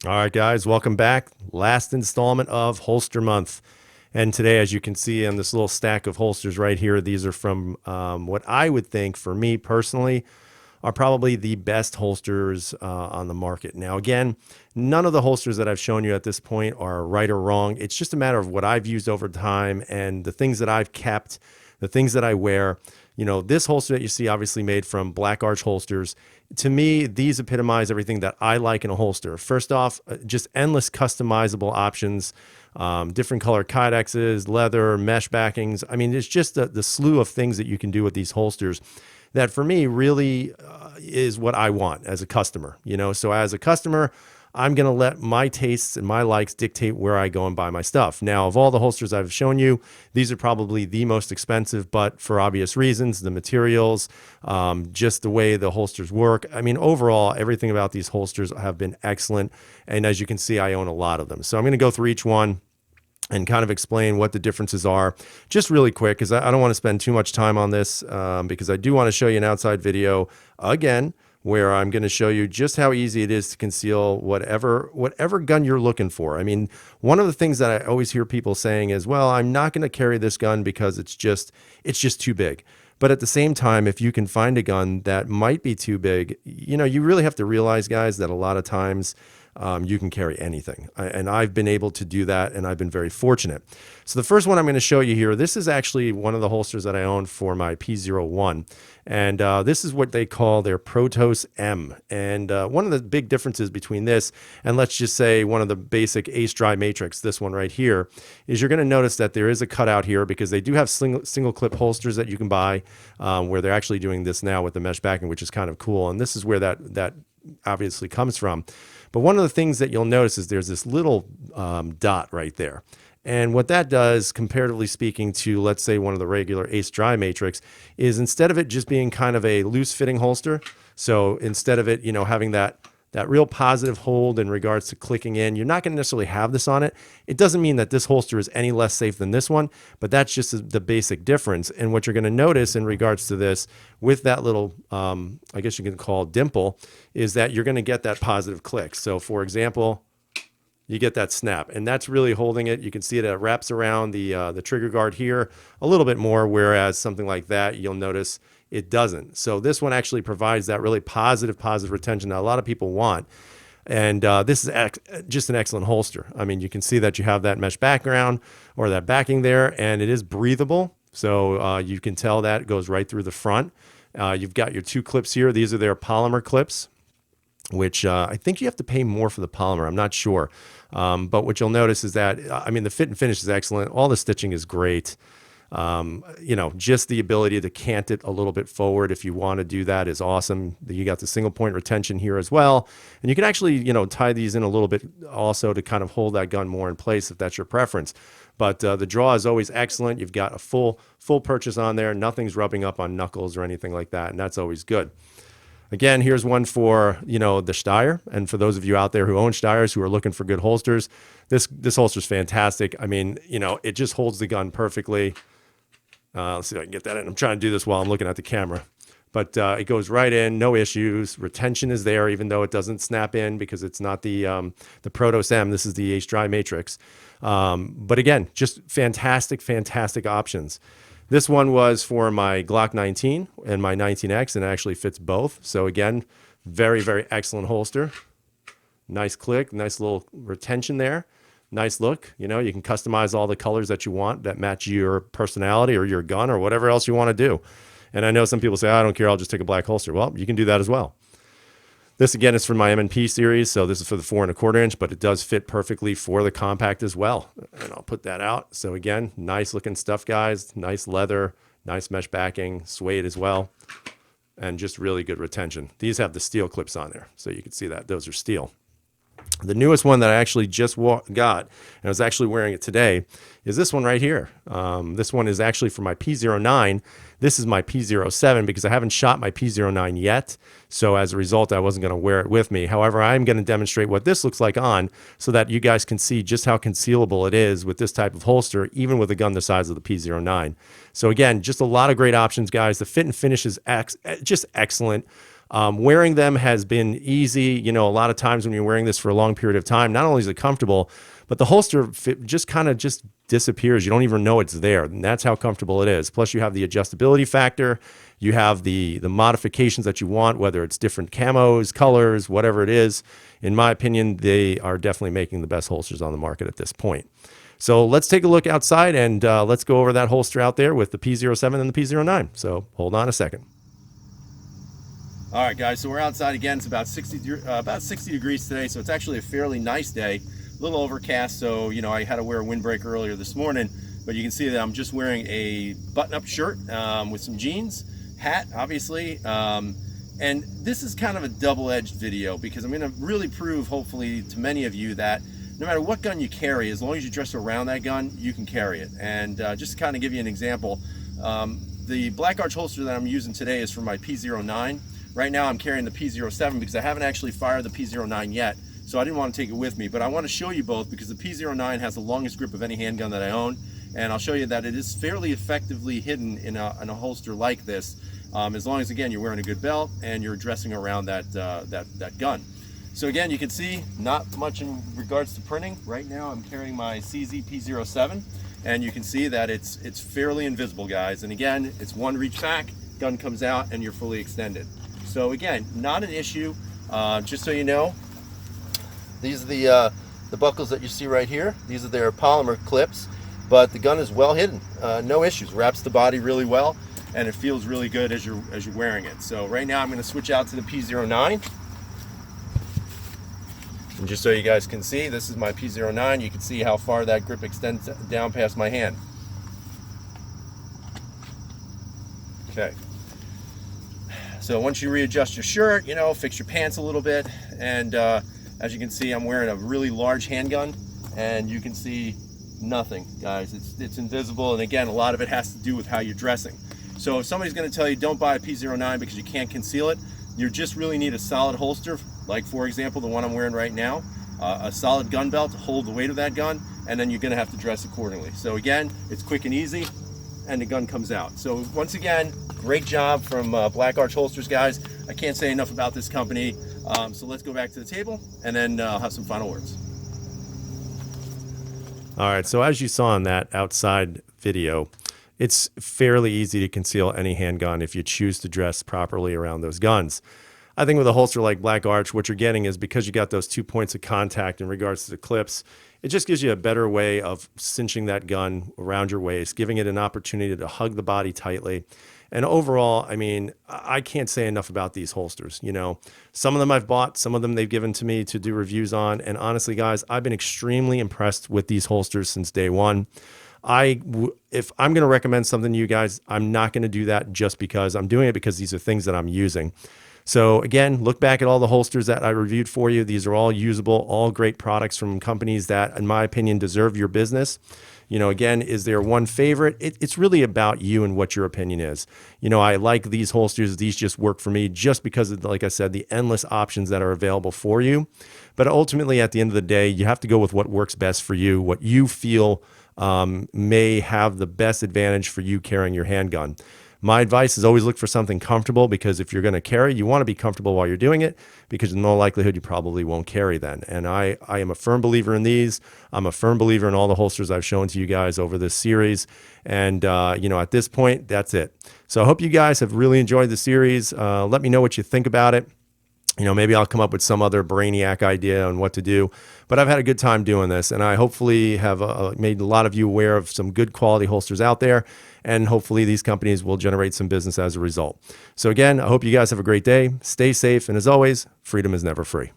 All right, guys, welcome back. Last installment of Holster Month. And today, as you can see on this little stack of holsters right here, these are from what I would think, for me personally, are probably the best holsters on the market. Now, again, none of the holsters that I've shown you at this point are right or wrong. It's just a matter of what I've used over time and the things that I've kept, the things that I wear. You know, this holster that you see obviously made from Black Arch holsters. To me, these epitomize everything that I like in a holster. First off, just endless customizable options, different color kydexes, leather, mesh backings. I mean, it's just the slew of things that you can do with these holsters that for me really is what I want as a customer. You know, so as a customer, I'm going to let my tastes and my likes dictate where I go and buy my stuff. Now, of all the holsters I've shown you, these are probably the most expensive, but for obvious reasons, the materials, just the way the holsters work. I mean, overall, everything about these holsters have been excellent. And as you can see, I own a lot of them. So I'm going to go through each one and kind of explain what the differences are just really quick, because I don't want to spend too much time on this because I do want to show you an outside video again, where I'm going to show you just how easy it is to conceal whatever gun you're looking for. I mean, one of the things that I always hear people saying is, well, I'm not going to carry this gun because it's just too big. But at the same time, if you can find a gun that might be too big, you know, you really have to realize, guys, that a lot of times you can carry anything. And I've been able to do that, and I've been very fortunate. So the first one I'm going to show you here, this is actually one of the holsters that I own for my P01. And this is what they call their Proto M. And one of the big differences between this and, let's just say, one of the basic Ace Dry Matrix, this one right here, is you're going to notice that there is a cutout here because they do have single clip holsters that you can buy where they're actually doing this now with the mesh backing, which is kind of cool. And this is where that obviously comes from. But one of the things that you'll notice is there's this little dot right there. And what that does, comparatively speaking to, let's say, one of the regular Ace Dry Matrix, is instead of it just being kind of a loose fitting holster, so instead of it, you know, having that real positive hold in regards to clicking in, you're not going to necessarily have this on it. It doesn't mean that this holster is any less safe than this one, but that's just the basic difference. And what you're going to notice in regards to this with that little, I guess you can call it dimple, is that you're going to get that positive click. So for example, you get that snap, and that's really holding it. You can see it wraps around the trigger guard here a little bit more, whereas something like that, you'll notice it doesn't. So this one actually provides that really positive retention that a lot of people want. And this is just an excellent holster. I mean, you can see that you have that mesh background or that backing there, and it is breathable. So you can tell that it goes right through the front. You've got your two clips here. These are their polymer clips, which I think you have to pay more for the polymer. I'm not sure. But what you'll notice is that, I mean, the fit and finish is excellent. All the stitching is great. You know, just the ability to cant it a little bit forward if you want to do that is awesome. You got the single point retention here as well. And you can actually, you know, tie these in a little bit also to kind of hold that gun more in place if that's your preference. But the draw is always excellent. You've got a full purchase on there. Nothing's rubbing up on knuckles or anything like that. And that's always good. Again, here's one for, you know, the Steyr. And for those of you out there who own Steyrs who are looking for good holsters, this holster is fantastic. I mean, you know, it just holds the gun perfectly. Let's see if I can get that in. I'm trying to do this while I'm looking at the camera. But it goes right in, no issues. Retention is there, even though it doesn't snap in because it's not the Proto M. This is the Ace Dry Matrix. But again, just fantastic options. This one was for my Glock 19 and my 19X, and it actually fits both. So again, very excellent holster. Nice click, nice little retention there. Nice look. You know, you can customize all the colors that you want that match your personality or your gun or whatever else you want to do. And I know some people say, I don't care, I'll just take a black holster. Well, you can do that as well. This again is from my M&P series, so this is for the 4¼ inch, but it does fit perfectly for the compact as well. And I'll put that out. So again, nice looking stuff, guys. Nice leather, nice mesh backing, suede as well, and just really good retention. These have the steel clips on there, so you can see that those are steel. The newest one that I actually just got, and I was actually wearing it today, is this one right here. This one is actually for my P09. This is my P07 because I haven't shot my P09 yet. So as a result, I wasn't going to wear it with me. However, I'm going to demonstrate what this looks like on so that you guys can see just how concealable it is with this type of holster, even with a gun the size of the P09. So again, just a lot of great options, guys. The fit and finish is just excellent. Wearing them has been easy. You know, a lot of times when you're wearing this for a long period of time, not only is it comfortable, but the holster just kind of just disappears. You don't even know it's there. And that's how comfortable it is. Plus you have the adjustability factor. You have the modifications that you want, whether it's different camos, colors, whatever it is. In my opinion, they are definitely making the best holsters on the market at this point. So let's take a look outside and let's go over that holster out there with the P07 and the P09. So hold on a second. All right, guys, so we're outside again. It's about 60 degrees today, so it's actually a fairly nice day. A little overcast, so you know I had to wear a windbreaker earlier this morning, but you can see that I'm just wearing a button-up shirt with some jeans, hat, obviously, and this is kind of a double-edged video because I'm going to really prove, hopefully, to many of you that no matter what gun you carry, as long as you dress around that gun, you can carry it. And just to kind of give you an example, the Black Arch holster that I'm using today is for my P09. Right now I'm carrying the P07 because I haven't actually fired the P09 yet, so I didn't want to take it with me. But I want to show you both because the P09 has the longest grip of any handgun that I own, and I'll show you that it is fairly effectively hidden in a holster like this, as long as, again, you're wearing a good belt and you're dressing around that gun. So again, you can see not much in regards to printing. Right now I'm carrying my CZ P07, and you can see that it's fairly invisible, guys. And again, it's one reach back, gun comes out, and you're fully extended. So again, not an issue. Just so you know, these are the buckles that you see right here. These are their polymer clips, but the gun is well hidden. No issues. Wraps the body really well, and it feels really good as you're wearing it. So right now I'm going to switch out to the P09. And just so you guys can see, this is my P09. You can see how far that grip extends down past my hand. Okay. So once you readjust your shirt, you know, fix your pants a little bit, and as you can see, I'm wearing a really large handgun, and you can see nothing, guys. It's invisible, and again, a lot of it has to do with how you're dressing. So if somebody's going to tell you don't buy a P09 because you can't conceal it, you just really need a solid holster, like for example the one I'm wearing right now, a solid gun belt to hold the weight of that gun, and then you're going to have to dress accordingly. So again, it's quick and easy, and the gun comes out. So once again, great job from Black Arch Holsters, guys. I can't say enough about this company. So let's go back to the table, and then I'll have some final words. All right, so as you saw in that outside video, it's fairly easy to conceal any handgun if you choose to dress properly around those guns. I think with a holster like Black Arch, what you're getting is, because you got those 2 points of contact in regards to the clips, it just gives you a better way of cinching that gun around your waist, giving it an opportunity to hug the body tightly. And overall, I mean, I can't say enough about these holsters. You know, some of them I've bought, some of them they've given to me to do reviews on. And honestly, guys, I've been extremely impressed with these holsters since day one. If I'm going to recommend something to you guys, I'm not going to do that just because. I'm doing it because these are things that I'm using. So again, look back at all the holsters that I reviewed for you. These are all usable, all great products from companies that, in my opinion, deserve your business. You know, again, is there one favorite? It's really about you and what your opinion is. You know, I like these holsters. These just work for me just because of, like I said, the endless options that are available for you. But ultimately, at the end of the day, you have to go with what works best for you, what you feel may have the best advantage for you carrying your handgun. My advice is always look for something comfortable, because if you're going to carry, you want to be comfortable while you're doing it, because in all likelihood, you probably won't carry then. And I am a firm believer in these. I'm a firm believer in all the holsters I've shown to you guys over this series. And, you know, at this point, that's it. So I hope you guys have really enjoyed the series. Let me know what you think about it. You know, maybe I'll come up with some other brainiac idea on what to do, but I've had a good time doing this, and I hopefully have made a lot of you aware of some good quality holsters out there, and hopefully these companies will generate some business as a result. So again, I hope you guys have a great day. Stay safe, and as always, freedom is never free.